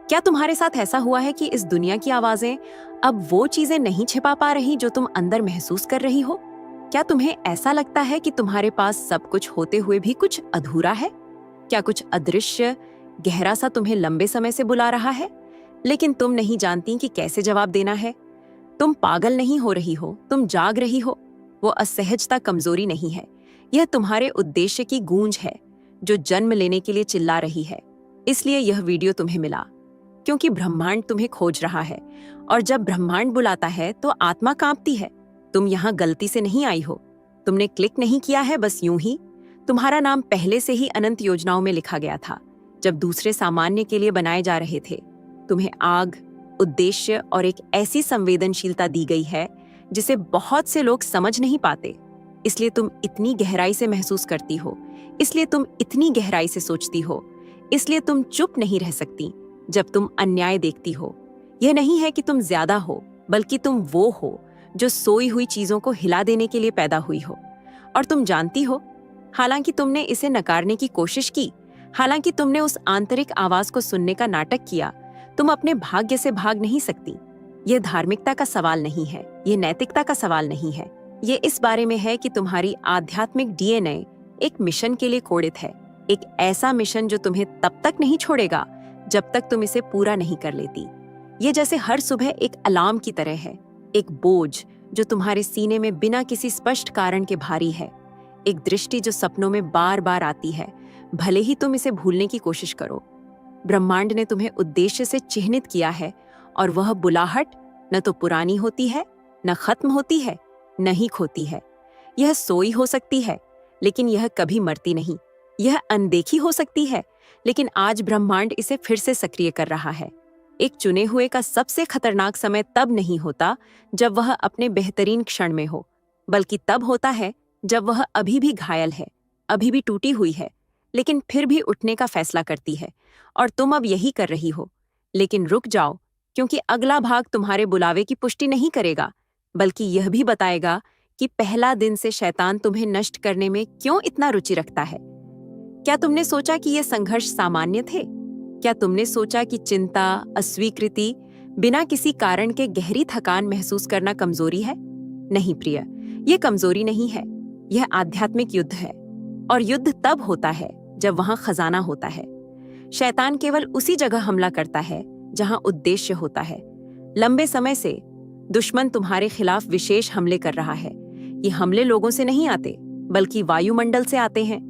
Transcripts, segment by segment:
क्या तुम्हारे साथ ऐसा हुआ है कि इस दुनिया की आवाजें अब वो चीजें नहीं छिपा पा रही जो तुम अंदर महसूस कर रही हो? क्या तुम्हें ऐसा लगता है कि तुम्हारे पास सब कुछ होते हुए भी कुछ अधूरा है? क्या कुछ अदृश्य गहरा सा तुम्हें लंबे समय से बुला रहा है, लेकिन तुम नहीं जानती कि कैसे जवाब देना है? तुम पागल नहीं हो रही हो, तुम जाग रही हो। वो असहजता कमजोरी नहीं है, यह तुम्हारे उद्देश्य की गूंज है जो जन्म लेने के लिए चिल्ला रही है। इसलिए यह वीडियो तुम्हें मिला क्योंकि ब्रह्मांड तुम्हें खोज रहा है, और जब ब्रह्मांड बुलाता है तो आत्मा कांपती है। तुम यहाँ गलती से नहीं आई हो, तुमने क्लिक नहीं किया है बस यूं ही। तुम्हारा नाम पहले से ही अनंत योजनाओं में लिखा गया था, जब दूसरे सामान्य के लिए बनाए जा रहे थे। तुम्हें आग, उद्देश्य और एक ऐसी संवेदनशीलता दी गई है जिसे बहुत से लोग समझ नहीं पाते। इसलिए तुम इतनी गहराई से महसूस करती हो, इसलिए तुम इतनी गहराई से सोचती हो, इसलिए तुम चुप नहीं रह सकती जब तुम अन्याय देखती हो। यह नहीं है कि तुम ज्यादा हो, बल्कि तुम वो हो जो सोई हुई चीजों को हिला देने के लिए पैदा हुई हो। और तुम जानती हो, हालांकि तुमने इसे नकारने की कोशिश की, हालांकि तुमने उस आंतरिक आवाज को सुनने का नाटक किया, तुम अपने भाग्य से भाग नहीं सकती। यह धार्मिकता का सवाल नहीं है, यह नैतिकता का सवाल नहीं है। ये इस बारे में है कि तुम्हारी आध्यात्मिक डीएनए एक मिशन के लिए कोडित है, एक ऐसा मिशन जो तुम्हें तब तक नहीं छोड़ेगा जब तक तुम इसे पूरा नहीं कर लेती। ये जैसे हर सुबह एक अलार्म की तरह है, एक बोझ जो तुम्हारे सीने में बिना किसी स्पष्ट कारण के भारी है, एक दृष्टि जो सपनों में बार बार आती है, भले ही तुम इसे भूलने की कोशिश करो। ब्रह्मांड ने तुम्हें उद्देश्य से चिह्नित किया है, और वह बुलाहट न तो पुरानी होती है, न खत्म होती है, न ही खोती है। यह सोई हो सकती है, लेकिन यह कभी मरती नहीं। यह अनदेखी हो सकती है, लेकिन आज ब्रह्मांड इसे फिर से सक्रिय कर रहा है। एक चुने हुए का सबसे खतरनाक समय तब नहीं होता जब वह अपने बेहतरीन क्षण में हो, बल्कि तब होता है जब वह अभी भी घायल है, अभी भी टूटी हुई है, लेकिन फिर भी उठने का फैसला करती है। और तुम अब यही कर रही हो। लेकिन रुक जाओ, क्योंकि अगला भाग तुम्हारे बुलावे की पुष्टि नहीं करेगा, बल्कि यह भी बताएगा कि पहला दिन से शैतान तुम्हें नष्ट करने में क्यों इतना रुचि रखता है। क्या तुमने सोचा कि ये संघर्ष सामान्य थे? क्या तुमने सोचा कि चिंता, अस्वीकृति, बिना किसी कारण के गहरी थकान महसूस करना कमजोरी है? नहीं प्रिय, ये कमजोरी नहीं है, यह आध्यात्मिक युद्ध है। और युद्ध तब होता है जब वहां खजाना होता है। शैतान केवल उसी जगह हमला करता है जहां उद्देश्य होता है। लंबे समय से दुश्मन तुम्हारे खिलाफ विशेष हमले कर रहा है। ये हमले लोगों से नहीं आते, बल्कि वायुमंडल से आते हैं।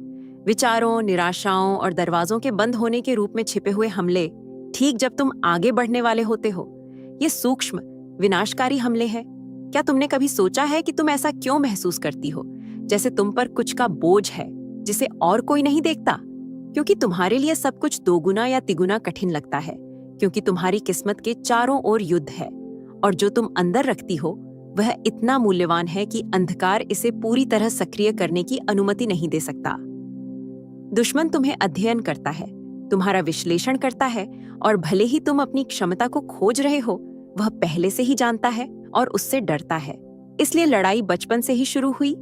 विचारों, निराशाओं और दरवाजों के बंद होने के रूप में छिपे हुए हमले, ठीक जब तुम आगे बढ़ने वाले होते हो। ये सूक्ष्म, विनाशकारी हमले हैं। क्या तुमने कभी सोचा है कि तुम ऐसा क्यों महसूस करती हो, जैसे तुम पर कुछ का बोझ है जिसे और कोई नहीं देखता? क्योंकि तुम्हारे लिए सब कुछ दोगुना या तिगुना कठिन लगता है, क्योंकि तुम्हारी किस्मत के चारों ओर युद्ध है, और जो तुम अंदर रखती हो वह इतना मूल्यवान है कि अंधकार इसे पूरी तरह सक्रिय करने की अनुमति नहीं दे सकता। दुश्मन तुम्हें अध्ययन करता है, तुम्हारा विश्लेषण करता है, और भले ही तुम अपनी क्षमता को खोज रहे हो, वह पहले से ही जानता है और उससे डरता है। इसलिए लड़ाई बचपन से ही शुरू हुई,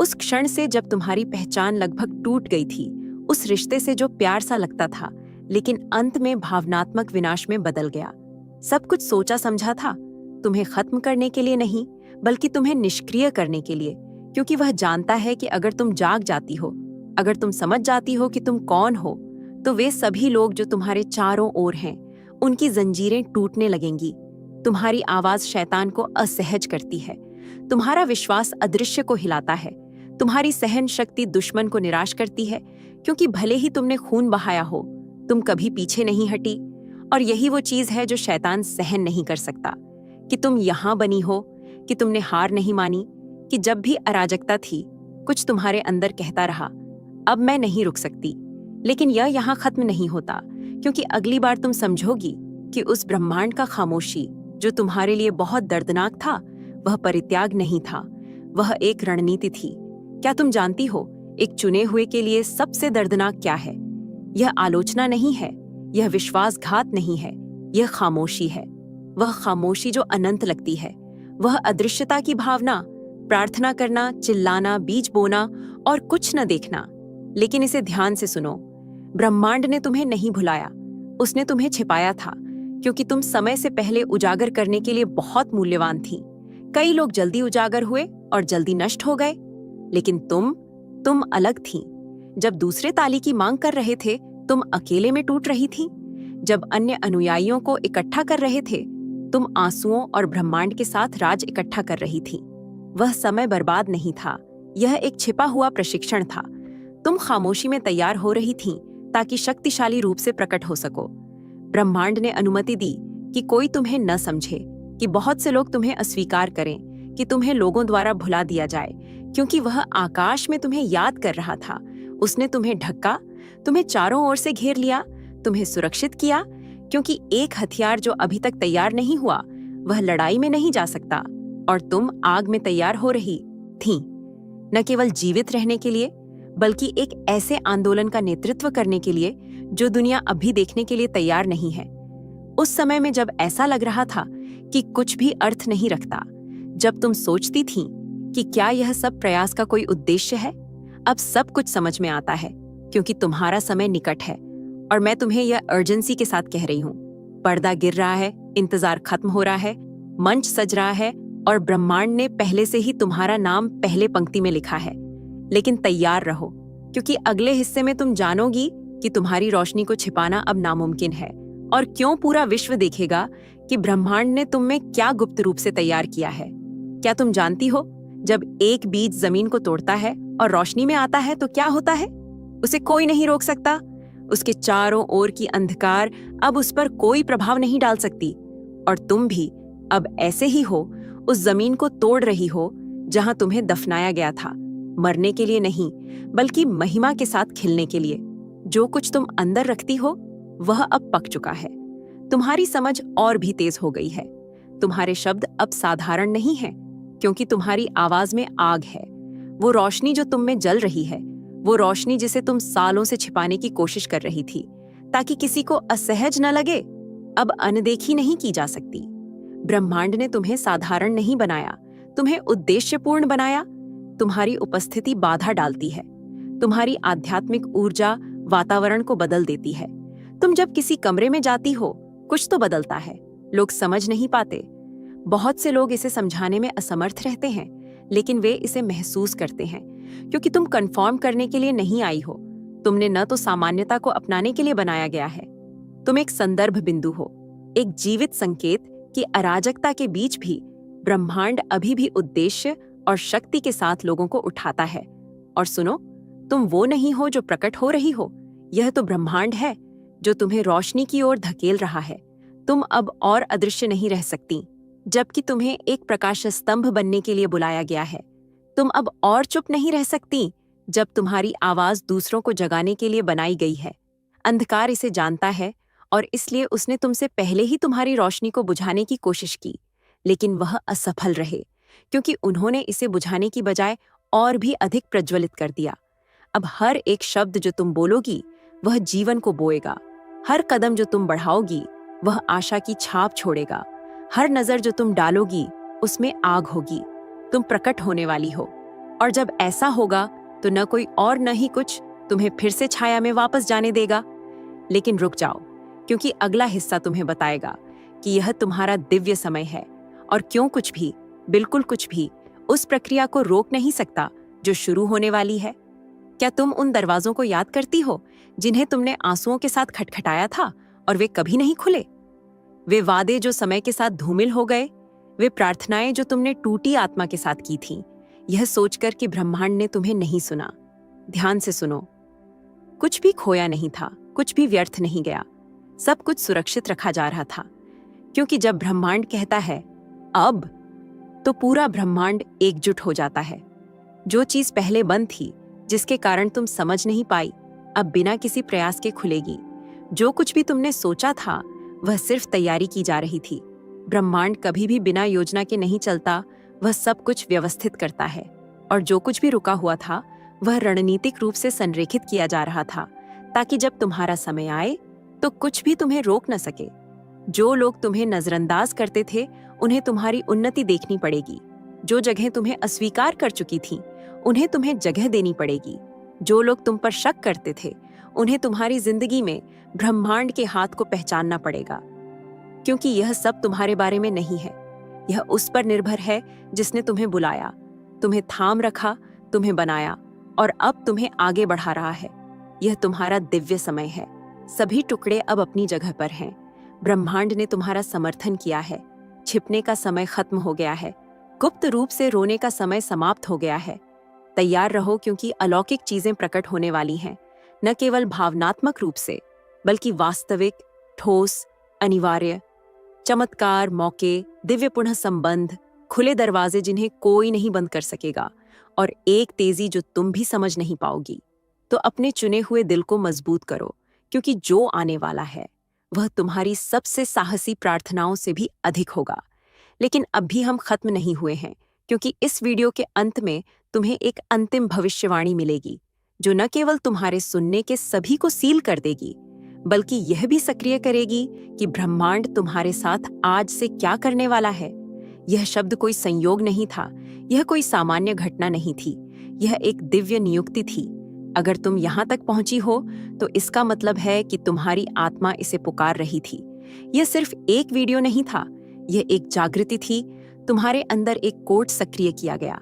उस क्षण से जब तुम्हारी पहचान लगभग टूट गई थी, उस रिश्ते से जो प्यार सा लगता था, लेकिन अंत में भावनात्मक विनाश में बदल गया। सब कुछ सोचा समझा था, तुम्हें खत्म करने के लिए नहीं, बल्कि तुम्हें निष्क्रिय करने के लिए, क्योंकि वह जानता है कि अगर तुम जाग जाती हो, अगर तुम समझ जाती हो कि तुम कौन हो, तो वे सभी लोग जो तुम्हारे चारों ओर हैं, उनकी जंजीरें टूटने लगेंगी। तुम्हारी आवाज शैतान को असहज करती है, तुम्हारा विश्वास अदृश्य को हिलाता है, तुम्हारी सहन शक्ति दुश्मन को निराश करती है, क्योंकि भले ही तुमने खून बहाया हो, तुम कभी पीछे नहीं हटी। और यही वो चीज है जो शैतान सहन नहीं कर सकता, कि तुम यहां बनी हो, कि तुमने हार नहीं मानी, कि जब भी अराजकता थी, कुछ तुम्हारे अंदर कहता रहा, अब मैं नहीं रुक सकती। लेकिन यह यहाँ खत्म नहीं होता, क्योंकि अगली बार तुम समझोगी कि उस ब्रह्मांड का खामोशी जो तुम्हारे लिए बहुत दर्दनाक था, वह परित्याग नहीं था, वह एक रणनीति थी। क्या तुम जानती हो, एक चुने हुए के लिए सबसे दर्दनाक क्या है? यह आलोचना नहीं है, यह विश्वासघात नहीं है, यह खामोशी है। वह खामोशी जो अनंत लगती है, वह अदृश्यता की भावना, प्रार्थना करना, चिल्लाना, बीज बोना और कुछ न देखना। लेकिन इसे ध्यान से सुनो, ब्रह्मांड ने तुम्हें नहीं भुलाया, उसने तुम्हें छिपाया था, क्योंकि तुम समय से पहले उजागर करने के लिए बहुत मूल्यवान थी। कई लोग जल्दी उजागर हुए और जल्दी नष्ट हो गए, लेकिन तुम अलग थी। जब दूसरे ताली की मांग कर रहे थे, तुम अकेले में टूट रही थी। जब अन्य अनुयायियों को इकट्ठा कर रहे थे, तुम आंसुओं और ब्रह्मांड के साथ राज इकट्ठा कर रही थी। वह समय बर्बाद नहीं था, यह एक छिपा हुआ प्रशिक्षण था। तुम खामोशी में तैयार हो रही थीं ताकि शक्तिशाली रूप से प्रकट हो सको। ब्रह्मांड ने अनुमति दी कि कोई तुम्हें न समझे, कि बहुत से लोग तुम्हें अस्वीकार करें, कि तुम्हें लोगों द्वारा भुला दिया जाए, क्योंकि वह आकाश में तुम्हें याद कर रहा था। उसने तुम्हें ढका, तुम्हें चारों ओर से घेर लिया, तुम्हें सुरक्षित किया, क्योंकि एक हथियार जो अभी तक तैयार नहीं हुआ, वह लड़ाई में नहीं जा सकता, और तुम आग में तैयार हो रही थीं, न केवल जीवित रहने के लिए, बल्कि एक ऐसे आंदोलन का नेतृत्व करने के लिए जो दुनिया अभी देखने के लिए तैयार नहीं है। उस समय में जब ऐसा लग रहा था कि कुछ भी अर्थ नहीं रखता, जब तुम सोचती थीं कि क्या यह सब प्रयास का कोई उद्देश्य है, अब सब कुछ समझ में आता है, क्योंकि तुम्हारा समय निकट है। और मैं तुम्हें यह अर्जेंसी के साथ कह रही हूँ। पर्दा गिर रहा है, इंतजार खत्म हो रहा है, मंच सज रहा है, और ब्रह्मांड ने पहले से ही तुम्हारा नाम पहले पंक्ति में लिखा है। लेकिन तैयार रहो, क्योंकि अगले हिस्से में तुम जानोगी कि तुम्हारी रोशनी को छिपाना अब नामुमकिन है, और क्यों पूरा विश्व देखेगा कि ब्रह्मांड ने तुम में क्या गुप्त रूप से तैयार किया है। क्या तुम जानती हो, जब एक बीज जमीन को तोड़ता है और रोशनी में आता है तो क्या होता है? उसे कोई नहीं रोक सकता। उसके चारों ओर की अंधकार अब उस पर कोई प्रभाव नहीं डाल सकती। और तुम भी अब ऐसे ही हो, उस जमीन को तोड़ रही हो जहां तुम्हें दफनाया गया था, मरने के लिए नहीं, बल्कि महिमा के साथ खिलने के लिए। जो कुछ तुम अंदर रखती हो वह अब पक चुका है। तुम्हारी समझ और भी तेज हो गई है। तुम्हारे शब्द अब साधारण नहीं हैं, क्योंकि तुम्हारी आवाज में आग है। वो रोशनी जो तुम में जल रही है, वो रोशनी जिसे तुम सालों से छिपाने की कोशिश कर रही थी ताकि किसी को असहज न लगे, अब अनदेखी नहीं की जा सकती। ब्रह्मांड ने तुम्हें साधारण नहीं बनाया, तुम्हें उद्देश्यपूर्ण बनाया। तुम्हारी उपस्थिति बाधा डालती है। तुम्हारी आध्यात्मिक ऊर्जा वातावरण को बदल देती है। तुम जब किसी कमरे में जाती हो, कुछ तो बदलता है। लोग समझ नहीं पाते। बहुत से लोग इसे समझाने में असमर्थ रहते हैं, लेकिन वे इसे महसूस करते हैं, क्योंकि तुम कन्फर्म करने के लिए नहीं आई हो। तुमने न तो सामान्यता को अपनाने के लिए बनाया गया है। तुम एक संदर्भ बिंदु हो, एक जीवित संकेत कि अराजकता के बीच भी ब्रह्मांड अभी भी उद्देश्य और शक्ति के साथ लोगों को उठाता है। और सुनो, तुम वो नहीं हो जो प्रकट हो रही हो, यह तो ब्रह्मांड है जो तुम्हें रोशनी की ओर धकेल रहा है। तुम अब और अदृश्य नहीं रह सकती, जबकि तुम्हें एक प्रकाश स्तंभ बनने के लिए बुलाया गया है। तुम अब और चुप नहीं रह सकती, जब तुम्हारी आवाज दूसरों को जगाने के लिए बनाई गई है। अंधकार इसे जानता है, और इसलिए उसने तुमसे पहले ही तुम्हारी रोशनी को बुझाने की कोशिश की, लेकिन वह असफल रहे, क्योंकि उन्होंने इसे बुझाने की बजाय और भी अधिक प्रज्वलित कर दिया। अब हर एक शब्द जो तुम बोलोगी वह जीवन को बोएगा। हर कदम जो तुम बढ़ाओगी वह आशा की छाप छोड़ेगा। हर नजर जो तुम डालोगी उसमें आग होगी। तुम प्रकट होने वाली हो, और जब ऐसा होगा तो न कोई और न ही कुछ तुम्हें फिर से छाया में वापस जाने देगा। लेकिन रुक जाओ, क्योंकि अगला हिस्सा तुम्हें बताएगा कि यह तुम्हारा दिव्य समय है, और क्यों कुछ भी, बिल्कुल कुछ भी उस प्रक्रिया को रोक नहीं सकता जो शुरू होने वाली है। क्या तुम उन दरवाजों को याद करती हो जिन्हें तुमने आंसुओं के साथ खटखटाया था और वे कभी नहीं खुले? वे वादे जो समय के साथ धूमिल हो गए, वे प्रार्थनाएं जो तुमने टूटी आत्मा के साथ की थीं, यह सोचकर कि ब्रह्मांड ने तुम्हें नहीं सुना। ध्यान से सुनो, कुछ भी खोया नहीं था, कुछ भी व्यर्थ नहीं गया, सब कुछ सुरक्षित रखा जा रहा था। क्योंकि जब ब्रह्मांड कहता है अब, तो पूरा ब्रह्मांड एकजुट हो जाता है। जो चीज पहले बंद थी, जिसके कारण तुम समझ नहीं पाई, अब बिना किसी प्रयास के खुलेगी। जो कुछ भी तुमने सोचा था वह सिर्फ तैयारी की जा रही थी। ब्रह्मांड कभी भी बिना योजना के नहीं चलता, वह सब कुछ व्यवस्थित करता है। और जो कुछ भी रुका हुआ था वह रणनीतिक रूप से संरेखित किया जा रहा था, ताकि जब तुम्हारा समय आए तो कुछ भी तुम्हें रोक न सके। जो लोग तुम्हें नजरअंदाज करते थे उन्हें तुम्हारी उन्नति देखनी पड़ेगी। जो जगह तुम्हें अस्वीकार कर चुकी थी उन्हें तुम्हें जगह देनी पड़ेगी। जो लोग तुम पर शक करते थे उन्हें तुम्हारी जिंदगी में ब्रह्मांड के हाथ को पहचानना पड़ेगा। क्योंकि यह सब तुम्हारे बारे में नहीं है। यह उस पर निर्भर है जिसने तुम्हें बुलाया, तुम्हें थाम रखा, तुम्हें बनाया और अब तुम्हें आगे बढ़ा रहा है। यह तुम्हारा दिव्य समय है। सभी टुकड़े अब अपनी जगह पर हैं। ब्रह्मांड ने तुम्हारा समर्थन किया है। छिपने का समय खत्म हो गया है। गुप्त रूप से रोने का समय समाप्त हो गया है। तैयार रहो, क्योंकि अलौकिक चीजें प्रकट होने वाली हैं, न केवल भावनात्मक रूप से, बल्कि वास्तविक, ठोस, अनिवार्य। चमत्कार, मौके, दिव्य पुनः संबंध, खुले दरवाजे जिन्हें कोई नहीं बंद कर सकेगा, और एक तेजी जो तुम भी समझ नहीं पाओगी। तो अपने चुने हुए दिल को मजबूत करो, क्योंकि जो आने वाला है वह तुम्हारी सबसे साहसी प्रार्थनाओं से भी अधिक होगा। लेकिन अभी हम खत्म नहीं हुए हैं, क्योंकि इस वीडियो के अंत में तुम्हें एक अंतिम भविष्यवाणी मिलेगी, जो न केवल तुम्हारे सुनने के सभी को सील कर देगी, बल्कि यह भी सक्रिय करेगी कि ब्रह्मांड तुम्हारे साथ आज से क्या करने वाला है। यह शब्द कोई संयोग नहीं था, यह कोई सामान्य घटना नहीं थी, यह एक दिव्य नियुक्ति थी। अगर तुम यहाँ तक पहुंची हो तो इसका मतलब है कि तुम्हारी आत्मा इसे पुकार रही थी। यह सिर्फ एक वीडियो नहीं था, यह एक जागृति थी। तुम्हारे अंदर एक कोड सक्रिय किया गया,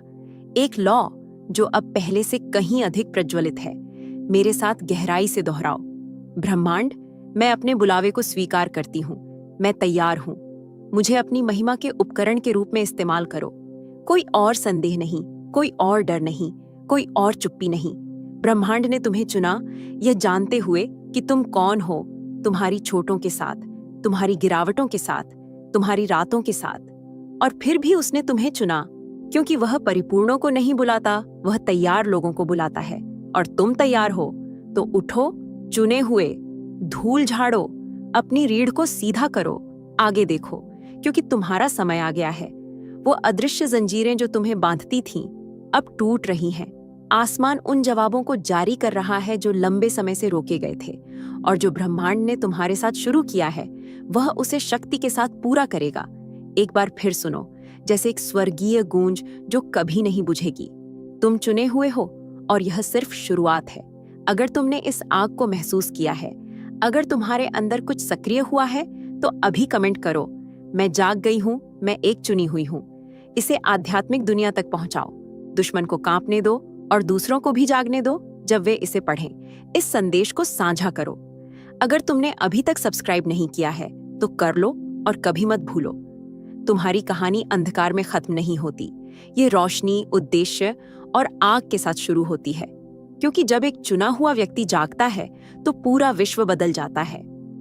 एक लॉ जो अब पहले से कहीं अधिक प्रज्वलित है। मेरे साथ गहराई से दोहराओ, ब्रह्मांड, मैं अपने बुलावे को स्वीकार करती हूँ। मैं तैयार हूँ। मुझे अपनी महिमा के उपकरण के रूप में इस्तेमाल करो। कोई और संदेह नहीं, कोई और डर नहीं, कोई और चुप्पी नहीं। ब्रह्मांड ने तुम्हें चुना, यह जानते हुए कि तुम कौन हो, तुम्हारी चोटों के साथ, तुम्हारी गिरावटों के साथ, तुम्हारी रातों के साथ। और फिर भी उसने तुम्हें चुना, क्योंकि वह परिपूर्णों को नहीं बुलाता, वह तैयार लोगों को बुलाता है। और तुम तैयार हो तो उठो, चुने हुए, धूल झाड़ो, अपनी रीढ़ को सीधा करो, आगे देखो, क्योंकि तुम्हारा समय आ गया है। वो अदृश्य जंजीरें जो तुम्हें बांधती थीं, अब टूट रही हैं। आसमान उन जवाबों को जारी कर रहा है जो लंबे समय से रोके गए थे, और जो ब्रह्मांड ने तुम्हारे साथ शुरू किया है वह उसे शक्ति के साथ पूरा करेगा। एक बार फिर सुनो, जैसे एक स्वर्गीय गूंज जो कभी नहीं बुझेगी। तुम चुने हुए हो और यह सिर्फ शुरुआत है। अगर तुमने इस आग को महसूस किया है, अगर तुम्हारे अंदर कुछ सक्रिय हुआ है, तो अभी कमेंट करो, मैं जाग गई हूं, मैं एक चुनी हुई हूं। इसे आध्यात्मिक दुनिया तक पहुंचाओ। दुश्मन को कांपने दो और दूसरों को भी जागने दो जब वे इसे पढ़ें। इस संदेश को साझा करो। अगर तुमने अभी तक सब्सक्राइब नहीं किया है तो कर लो, और कभी मत भूलो, तुम्हारी कहानी अंधकार में खत्म नहीं होती। ये रोशनी, उद्देश्य और आग के साथ शुरू होती है, क्योंकि जब एक चुना हुआ व्यक्ति जागता है तो पूरा विश्व बदल जाता है।